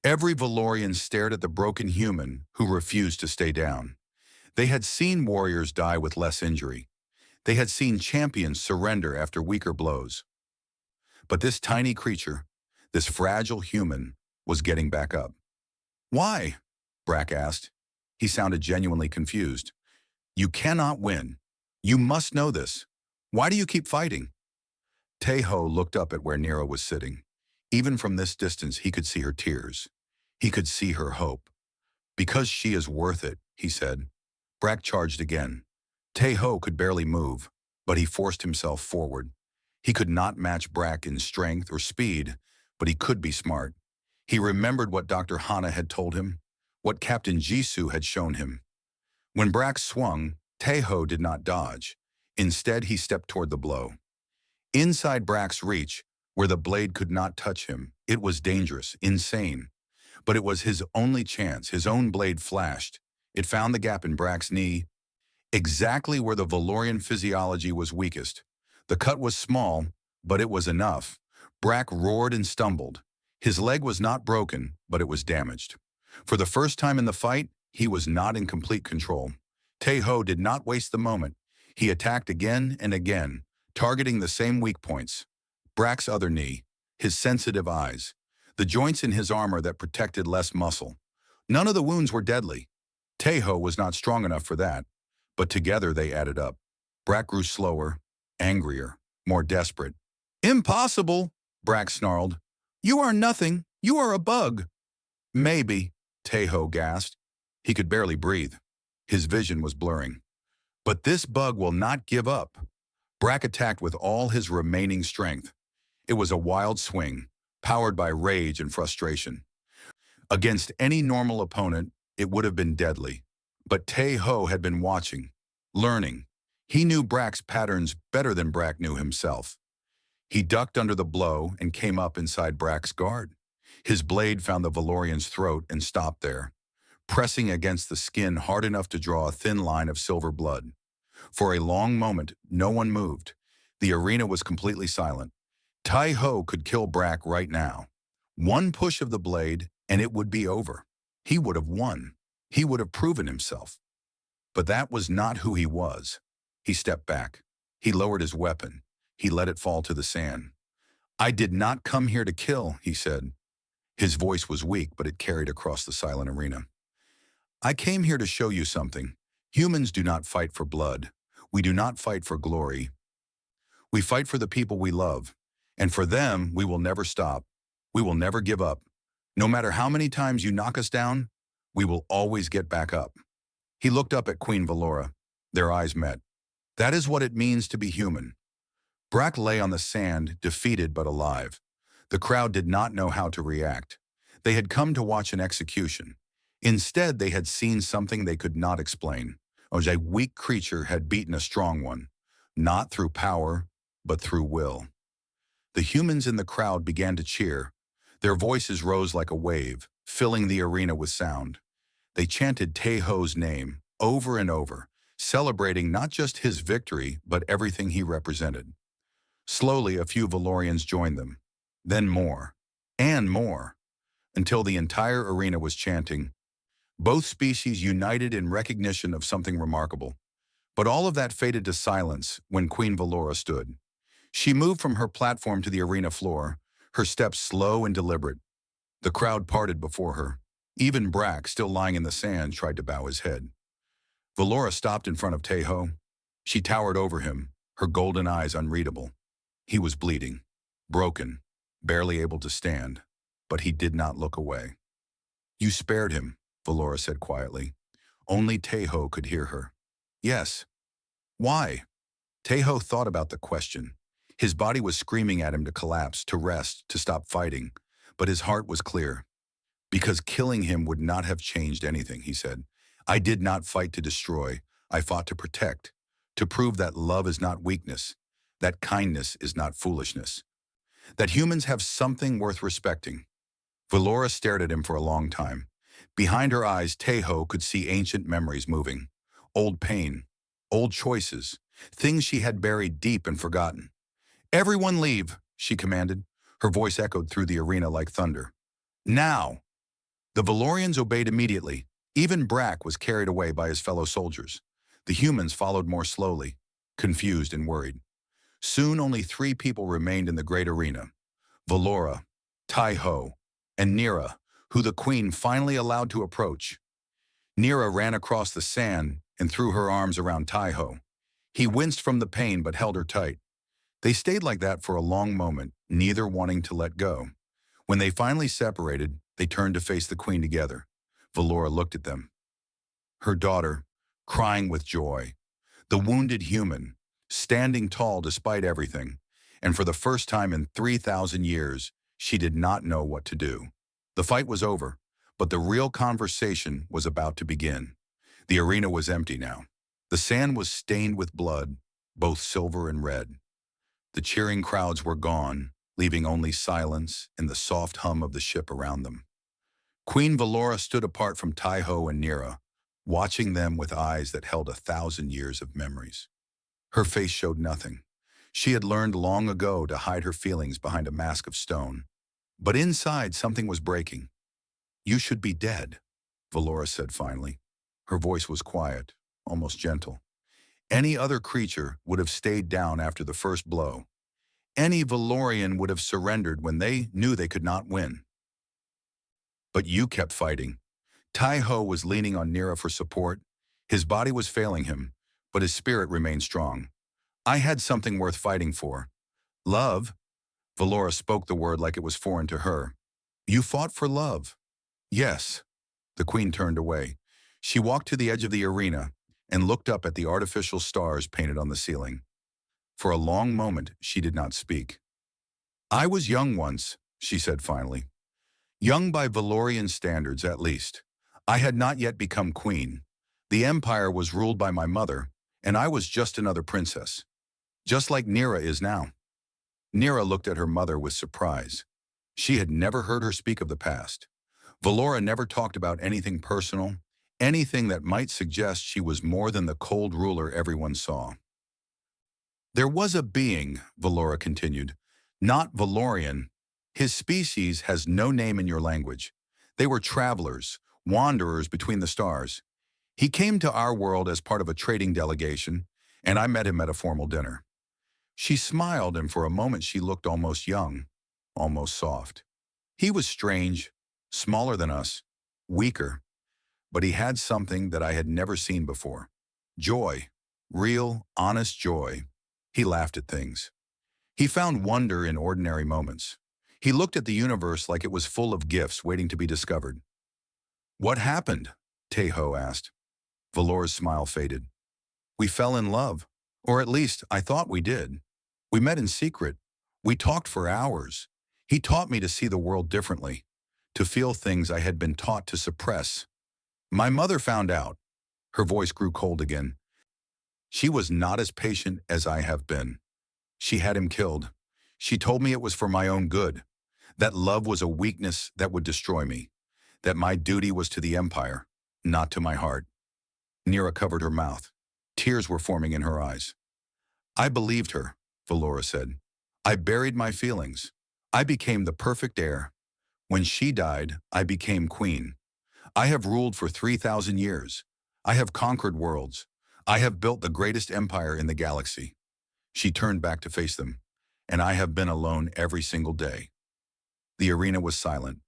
Every Valorian stared at the broken human who refused to stay down. They had seen warriors die with less injury. They had seen champions surrender after weaker blows. But this tiny creature, this fragile human, was getting back up. "Why?" Brack asked. He sounded genuinely confused. "You cannot win. You must know this. Why do you keep fighting?" Tae-ho looked up at where Nira was sitting. Even from this distance, he could see her tears. He could see her hope. "Because she is worth it," he said. Brack charged again. Tae-ho could barely move, but he forced himself forward. He could not match Brack in strength or speed, but he could be smart. He remembered what Dr. Hana had told him, what Captain Jisoo had shown him. When Brack swung, Tae-ho did not dodge. Instead, he stepped toward the blow. Inside Brack's reach, where the blade could not touch him, it was dangerous, insane. But it was his only chance. His own blade flashed. It found the gap in Brack's knee, exactly where the Valorian physiology was weakest. The cut was small, but it was enough. Brack roared and stumbled. His leg was not broken, but it was damaged. For the first time in the fight, he was not in complete control. Tae-ho did not waste the moment. He attacked again and again, targeting the same weak points. Brack's other knee, his sensitive eyes, the joints in his armor that protected less muscle. None of the wounds were deadly. Tae-ho was not strong enough for that, but together they added up. Brack grew slower, angrier, more desperate. "Impossible!" Brack snarled. "You are nothing. You are a bug." "Maybe," Tae-ho gasped. He could barely breathe. His vision was blurring. But this bug will not give up. Brack attacked with all his remaining strength. It was a wild swing, powered by rage and frustration. Against any normal opponent, it would have been deadly. But Tae-ho had been watching, learning. He knew Brack's patterns better than Brack knew himself. He ducked under the blow and came up inside Brack's guard. His blade found the Valorian's throat and stopped there, pressing against the skin hard enough to draw a thin line of silver blood. For a long moment, no one moved. The arena was completely silent. Tai-ho could kill Brack right now. One push of the blade, and it would be over. He would have won. He would have proven himself. But that was not who he was. He stepped back. He lowered his weapon. He let it fall to the sand. "I did not come here to kill," he said. His voice was weak, but it carried across the silent arena. "I came here to show you something. Humans do not fight for blood. We do not fight for glory. We fight for the people we love. And for them, we will never stop. We will never give up. No matter how many times you knock us down, we will always get back up." He looked up at Queen Valora. Their eyes met. That is what it means to be human. Brack lay on the sand, defeated but alive. The crowd did not know how to react. They had come to watch an execution. Instead, they had seen something they could not explain. A weak creature had beaten a strong one, not through power, but through will. The humans in the crowd began to cheer. Their voices rose like a wave, filling the arena with sound. They chanted Tae-ho's name over and over, celebrating not just his victory, but everything he represented. Slowly, a few Valorians joined them, then more, and more, until the entire arena was chanting. Both species united in recognition of something remarkable. But all of that faded to silence when Queen Valora stood. She moved from her platform to the arena floor, her steps slow and deliberate. The crowd parted before her. Even Brack, still lying in the sand, tried to bow his head. Valora stopped in front of Tae-ho. She towered over him, her golden eyes unreadable. He was bleeding, broken, barely able to stand, but he did not look away. "You spared him," Valora said quietly. Only Tae-ho could hear her. "Yes." "Why?" Tae-ho thought about the question. His body was screaming at him to collapse, to rest, to stop fighting, but his heart was clear. "Because killing him would not have changed anything," he said. "I did not fight to destroy. I fought to protect, to prove that love is not weakness, that kindness is not foolishness, that humans have something worth respecting." Valora stared at him for a long time. Behind her eyes, Tae-ho could see ancient memories moving. Old pain, old choices, things she had buried deep and forgotten. "Everyone leave," she commanded. Her voice echoed through the arena like thunder. "Now!" The Valorians obeyed immediately. Even Brack was carried away by his fellow soldiers. The humans followed more slowly, confused and worried. Soon only 3 people remained in the great arena: Valora, Tai-ho, and Nira, who the queen finally allowed to approach. Nira ran across the sand and threw her arms around Tai-ho. He winced from the pain but held her tight. They stayed like that for a long moment, neither wanting to let go. When they finally separated, they turned to face the queen together. Valora looked at them. Her daughter, crying with joy. The wounded human, standing tall despite everything. And for the first time in 3,000 years, she did not know what to do. The fight was over, but the real conversation was about to begin. The arena was empty now. The sand was stained with blood, both silver and red. The cheering crowds were gone, leaving only silence and the soft hum of the ship around them. Queen Valora stood apart from Tai-ho and Nira, watching them with eyes that held 1,000 years of memories. Her face showed nothing. She had learned long ago to hide her feelings behind a mask of stone. But inside, something was breaking. "You should be dead," Valora said finally. Her voice was quiet, almost gentle. Any other creature would have stayed down after the first blow. Any Valorian would have surrendered when they knew they could not win. But you kept fighting. Tai-ho was leaning on Nira for support. His body was failing him, but his spirit remained strong. "I had something worth fighting for. Love." Valora spoke the word like it was foreign to her. "You fought for love." "Yes." The queen turned away. She walked to the edge of the arena and looked up at the artificial stars painted on the ceiling. For a long moment, she did not speak. I was young once, she said finally. Young by Valorian standards, at least. I had not yet become queen. The empire was ruled by my mother, and I was just another princess. Just like Nira is now. Nira looked at her mother with surprise. She had never heard her speak of the past. Valora never talked about anything personal, anything that might suggest she was more than the cold ruler everyone saw. There was a being, Valora continued, not Valorian. His species has no name in your language. They were travelers, wanderers between the stars. He came to our world as part of a trading delegation, and I met him at a formal dinner. She smiled, and for a moment she looked almost young, almost soft. He was strange, smaller than us, weaker, but he had something that I had never seen before. Joy, real, honest joy. He laughed at things. He found wonder in ordinary moments. He looked at the universe like it was full of gifts waiting to be discovered. What happened? Tejo asked. Valora's smile faded. We fell in love, or at least I thought we did. We met in secret. We talked for hours. He taught me to see the world differently, to feel things I had been taught to suppress. My mother found out. Her voice grew cold again. She was not as patient as I have been. She had him killed. She told me it was for my own good, that love was a weakness that would destroy me, that my duty was to the Empire, not to my heart. Nira covered her mouth. Tears were forming in her eyes. I believed her, Valora said. I buried my feelings. I became the perfect heir. When she died, I became queen. I have ruled for 3,000 years. I have conquered worlds. I have built the greatest empire in the galaxy. She turned back to face them, and I have been alone every single day. The arena was silent.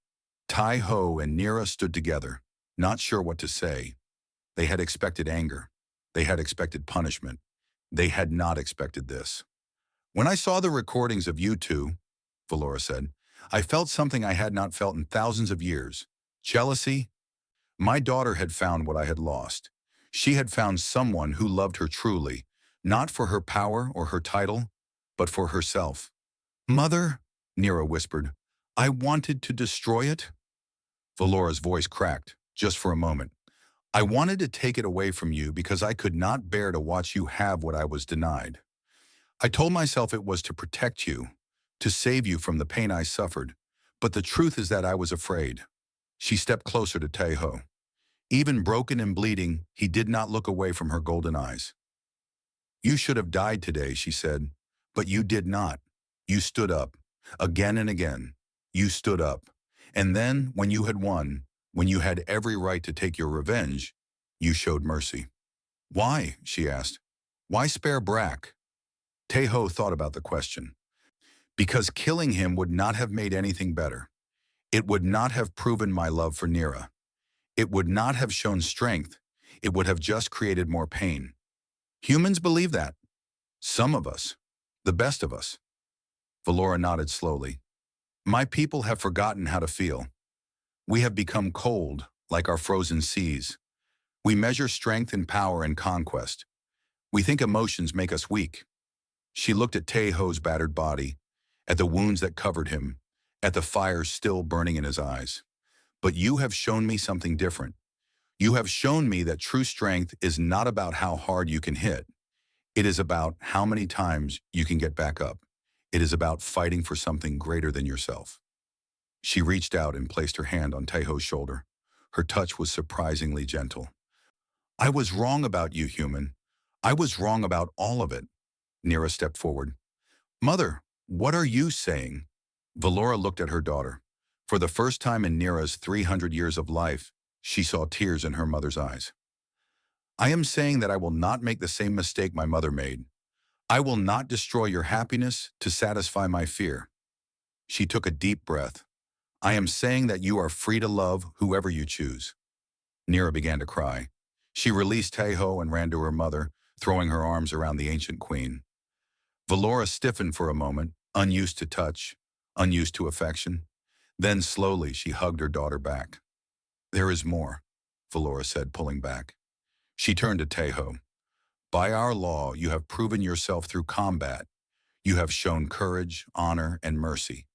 Tai Ho and Nira stood together, not sure what to say. They had expected anger. They had expected punishment. They had not expected this. When I saw the recordings of you two, Valora said, I felt something I had not felt in thousands of years. Jealousy. My daughter had found what I had lost. She had found someone who loved her truly, not for her power or her title, but for herself. Mother, Nira whispered, I wanted to destroy it. Valora's voice cracked, just for a moment. I wanted to take it away from you because I could not bear to watch you have what I was denied. I told myself it was to protect you, to save you from the pain I suffered, but the truth is that I was afraid. She stepped closer to Tejo. Even broken and bleeding, he did not look away from her golden eyes. You should have died today, she said, but you did not. You stood up, again and again. You stood up. And then, when you had won, when you had every right to take your revenge, you showed mercy. Why? She asked. Why spare Brack? Tejo thought about the question. Because killing him would not have made anything better. It would not have proven my love for Nira. It would not have shown strength. It would have just created more pain. Humans believe that. Some of us. The best of us. Valora nodded slowly. My people have forgotten how to feel. We have become cold, like our frozen seas. We measure strength in power and conquest. We think emotions make us weak. She looked at Tejo's battered body, at the wounds that covered him, at the fire still burning in his eyes. But you have shown me something different. You have shown me that true strength is not about how hard you can hit. It is about how many times you can get back up. It is about fighting for something greater than yourself. She reached out and placed her hand on Tejo's shoulder. Her touch was surprisingly gentle. I was wrong about you, human. I was wrong about all of it. Nira stepped forward. Mother, what are you saying? Valora looked at her daughter. For the first time in Nira's 300 years of life, she saw tears in her mother's eyes. I am saying that I will not make the same mistake my mother made. I will not destroy your happiness to satisfy my fear. She took a deep breath. I am saying that you are free to love whoever you choose. Nira began to cry. She released Tejo and ran to her mother, throwing her arms around the ancient queen. Valora stiffened for a moment, unused to touch, unused to affection. Then slowly she hugged her daughter back. There is more, Valora said, pulling back. She turned to Tejo. By our law, you have proven yourself through combat. You have shown courage, honor, and mercy.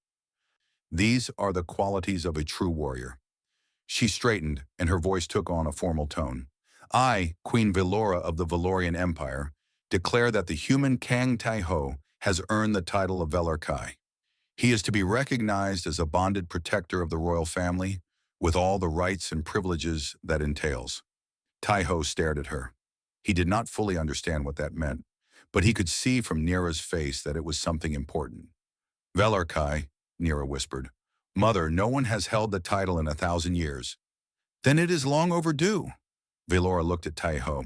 These are the qualities of a true warrior. She straightened, and her voice took on a formal tone. I, Queen Velora of the Valorian Empire, declare that the human Kang Tai-ho has earned the title of Velarkai. He is to be recognized as a bonded protector of the royal family, with all the rights and privileges that entails. Tai-ho stared at her. He did not fully understand what that meant, but he could see from Nira's face that it was something important. Velarkai, Nira whispered. Mother, no one has held the title in 1,000 years. Then it is long overdue. Velora looked at Tai-ho.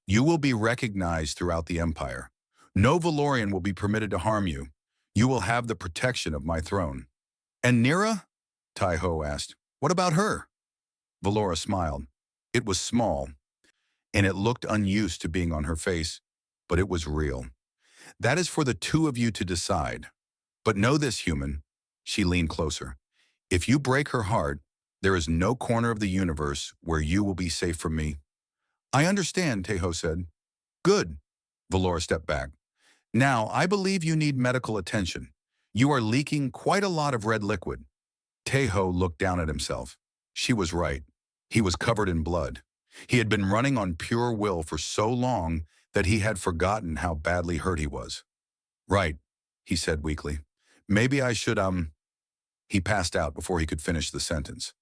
You will be recognized throughout the empire. No Valorian will be permitted to harm you. You will have the protection of my throne. And Nira? Tai-ho asked. What about her? Velora smiled. It was small, and it looked unused to being on her face, but it was real. That is for the two of you to decide. But know this, human. She leaned closer. If you break her heart, there is no corner of the universe where you will be safe from me. I understand, Tai-ho said. Good. Velora stepped back. Now, I believe you need medical attention. You are leaking quite a lot of red liquid. Tai-ho looked down at himself. She was right. He was covered in blood. He had been running on pure will for so long that he had forgotten how badly hurt he was. Right, he said weakly. Maybe I should, He passed out before he could finish the sentence.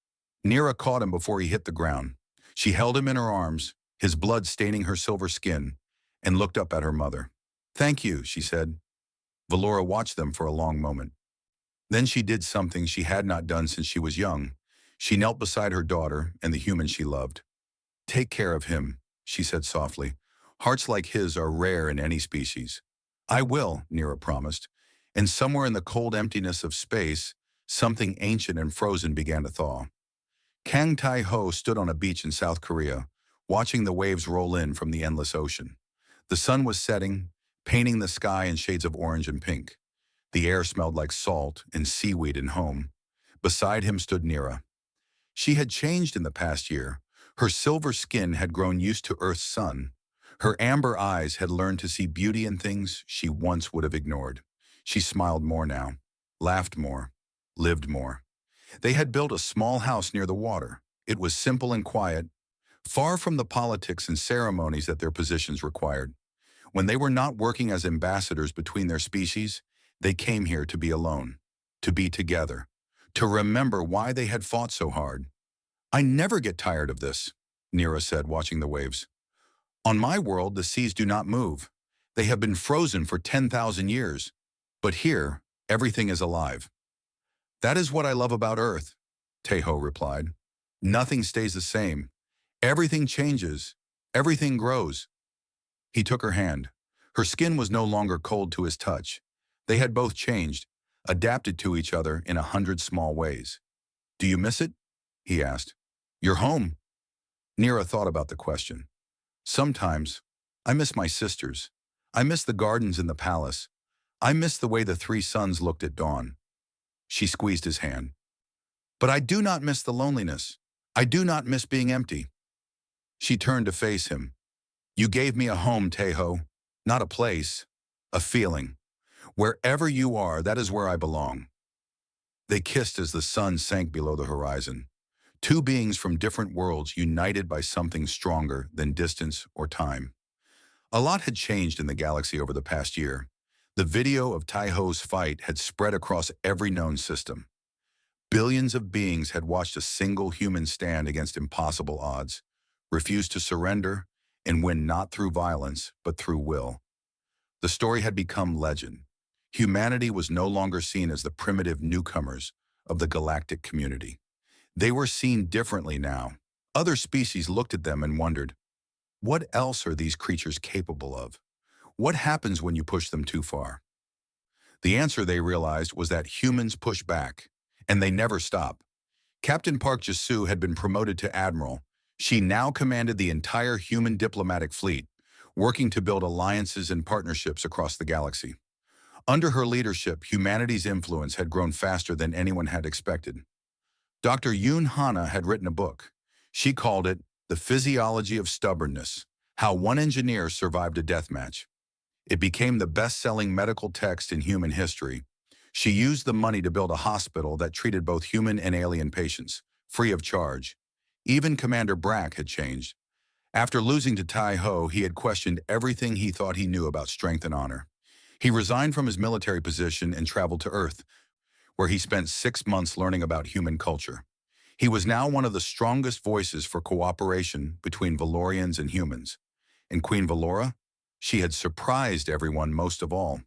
Nira caught him before he hit the ground. She held him in her arms, his blood staining her silver skin, and looked up at her mother. Thank you, she said. Velora watched them for a long moment. Then she did something she had not done since she was young. She knelt beside her daughter and the human she loved. Take care of him, she said softly. Hearts like his are rare in any species. I will, Nira promised. And somewhere in the cold emptiness of space, something ancient and frozen began to thaw. Kang Tai-ho stood on a beach in South Korea, watching the waves roll in from the endless ocean. The sun was setting, painting the sky in shades of orange and pink. The air smelled like salt and seaweed in home. Beside him stood Nira. She had changed in the past year. Her silver skin had grown used to Earth's sun. Her amber eyes had learned to see beauty in things she once would have ignored. She smiled more now, laughed more, lived more. They had built a small house near the water. It was simple and quiet, far from the politics and ceremonies that their positions required. When they were not working as ambassadors between their species, they came here to be alone, to be together, to remember why they had fought so hard. I never get tired of this, Nira said, watching the waves. On my world, the seas do not move. They have been frozen for 10,000 years. But here, everything is alive. That is what I love about Earth, Tai-ho replied. Nothing stays the same. Everything changes. Everything grows. He took her hand. Her skin was no longer cold to his touch. They had both changed, adapted to each other in 100 small ways. Do you miss it? He asked. You're home. Nira thought about the question. Sometimes, I miss my sisters. I miss the gardens in the palace. I miss the way the three suns looked at dawn. She squeezed his hand. But I do not miss the loneliness. I do not miss being empty. She turned to face him. You gave me a home, Tai-ho. Not a place, a feeling. Wherever you are, that is where I belong. They kissed as the sun sank below the horizon. Two beings from different worlds united by something stronger than distance or time. A lot had changed in the galaxy over the past year. The video of Tai-ho's fight had spread across every known system. Billions of beings had watched a single human stand against impossible odds, refuse to surrender, and win not through violence, but through will. The story had become legend. Humanity was no longer seen as the primitive newcomers of the galactic community. They were seen differently now. Other species looked at them and wondered, what else are these creatures capable of? What happens when you push them too far? The answer, they realized, was that humans push back, and they never stop. Captain Park Ji-soo had been promoted to admiral. She now commanded the entire human diplomatic fleet, working to build alliances and partnerships across the galaxy. Under her leadership, humanity's influence had grown faster than anyone had expected. Dr. Yoon Hana had written a book. She called it The Physiology of Stubbornness, How One Engineer Survived a Deathmatch. It became the best-selling medical text in human history. She used the money to build a hospital that treated both human and alien patients, free of charge. Even Commander Brack had changed. After losing to Tai Ho, he had questioned everything he thought he knew about strength and honor. He resigned from his military position and traveled to Earth, where he spent 6 months learning about human culture. He was now one of the strongest voices for cooperation between Valorians and humans. And Queen Valora? She had surprised everyone most of all.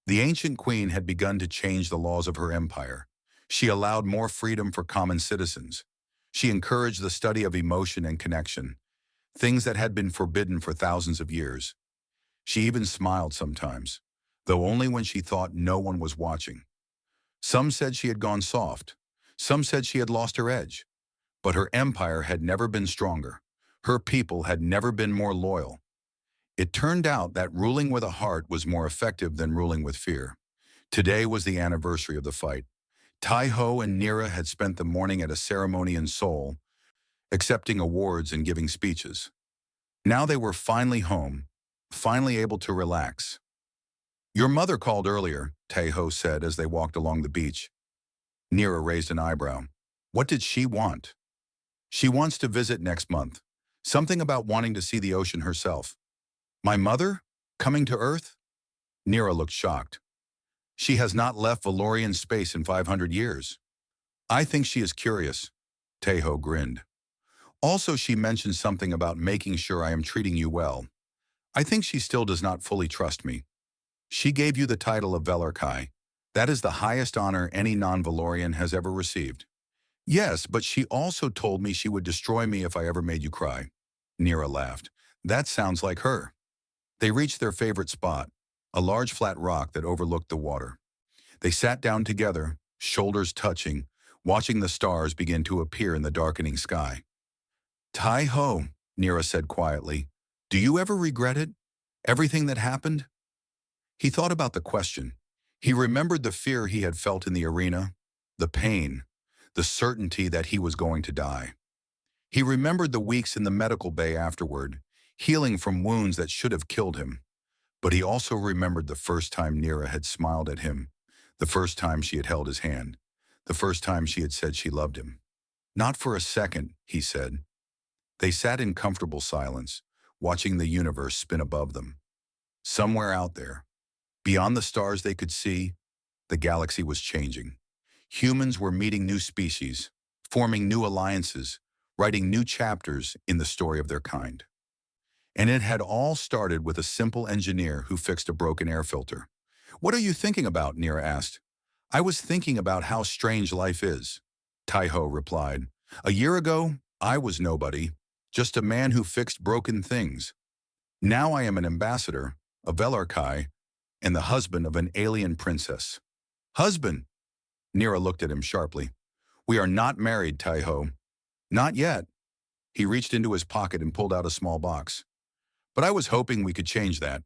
The ancient queen had begun to change the laws of her empire. She allowed more freedom for common citizens. She encouraged the study of emotion and connection, things that had been forbidden for thousands of years. She even smiled sometimes, though only when she thought no one was watching. Some said she had gone soft. Some said she had lost her edge. But her empire had never been stronger. Her people had never been more loyal. It turned out that ruling with a heart was more effective than ruling with fear. Today was the anniversary of the fight. Tai Ho and Nira had spent the morning at a ceremony in Seoul, accepting awards and giving speeches. Now they were finally home, finally able to relax. "Your mother called earlier," Tai Ho said as they walked along the beach. Nira raised an eyebrow. What did she want? "She wants to visit next month. Something about wanting to see the ocean herself." "My mother? Coming to Earth?" Nira looked shocked. "She has not left Valorian space in 500 years. "I think she is curious." Tai Ho grinned. "Also, she mentioned something about making sure I am treating you well. I think she still does not fully trust me. She gave you the title of Velarkai. That is the highest honor any non-Valorian has ever received." "Yes, but she also told me she would destroy me if I ever made you cry." Nira laughed. "That sounds like her." They reached their favorite spot, a large flat rock that overlooked the water. They sat down together, shoulders touching, watching the stars begin to appear in the darkening sky. "Tai Ho," Nira said quietly, "do you ever regret it? Everything that happened?" He thought about the question. He remembered the fear he had felt in the arena, the pain, the certainty that he was going to die. He remembered the weeks in the medical bay afterward, healing from wounds that should have killed him. But he also remembered the first time Nira had smiled at him, the first time she had held his hand, the first time she had said she loved him. "Not for a second," he said. They sat in comfortable silence, watching the universe spin above them. Somewhere out there, beyond the stars they could see, the galaxy was changing. Humans were meeting new species, forming new alliances, writing new chapters in the story of their kind. And it had all started with a simple engineer who fixed a broken air filter. "What are you thinking about?" Nira asked. "I was thinking about how strange life is," Tai Ho replied. "A year ago, I was nobody, just a man who fixed broken things. Now I am an ambassador, a Velarkai, and the husband of an alien princess." "Husband?" Nira looked at him sharply. "We are not married, Tai Ho." "Not yet." He reached into his pocket and pulled out a small box. "But I was hoping we could change that."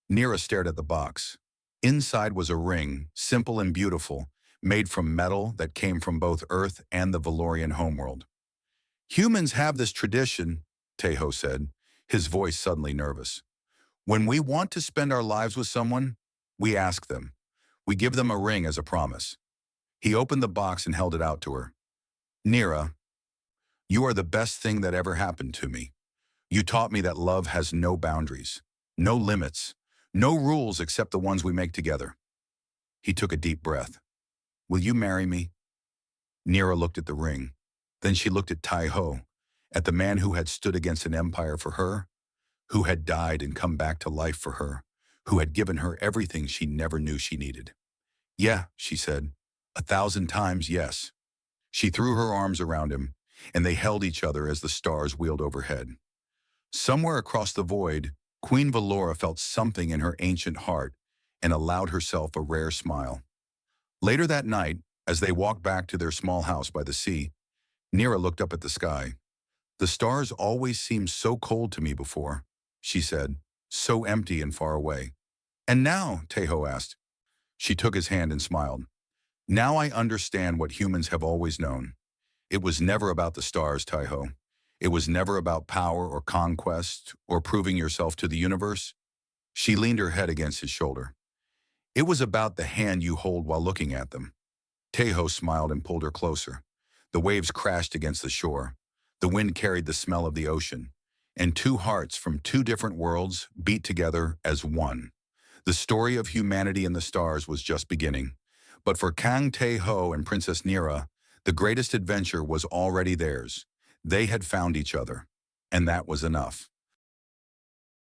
Nira stared at the box. Inside was a ring, simple and beautiful, made from metal that came from both Earth and the Valorian homeworld. "Humans have this tradition," Tai Ho said, his voice suddenly nervous. "When we want to spend our lives with someone, we ask them. We give them a ring as a promise." He opened the box and held it out to her. "Nira, you are the best thing that ever happened to me. You taught me that love has no boundaries, no limits, no rules except the ones we make together." He took a deep breath. "Will you marry me?" Nira looked at the ring. Then she looked at Tai Ho, at the man who had stood against an empire for her, who had died and come back to life for her, who had given her everything she never knew she needed. "Yeah," she said, 1,000 times yes." She threw her arms around him, and they held each other as the stars wheeled overhead. Somewhere across the void, Queen Valora felt something in her ancient heart and allowed herself a rare smile. Later that night, as they walked back to their small house by the sea, Nira looked up at the sky. "The stars always seemed so cold to me before," she said, "so empty and far away." "And now?" Tai Ho asked. She took his hand and smiled. "Now I understand what humans have always known. It was never about the stars, Tai Ho. It was never about power or conquest or proving yourself to the universe. She leaned her head against his shoulder. It was about the hand you hold while looking at them. Tejo smiled and pulled her closer. The waves crashed against the shore. The wind carried the smell of the ocean. And two hearts from two different worlds beat together as one. The story of humanity in the stars was just beginning. But for Kang Tae-ho and Princess Nira, the greatest adventure was already theirs. They had found each other. And that was enough.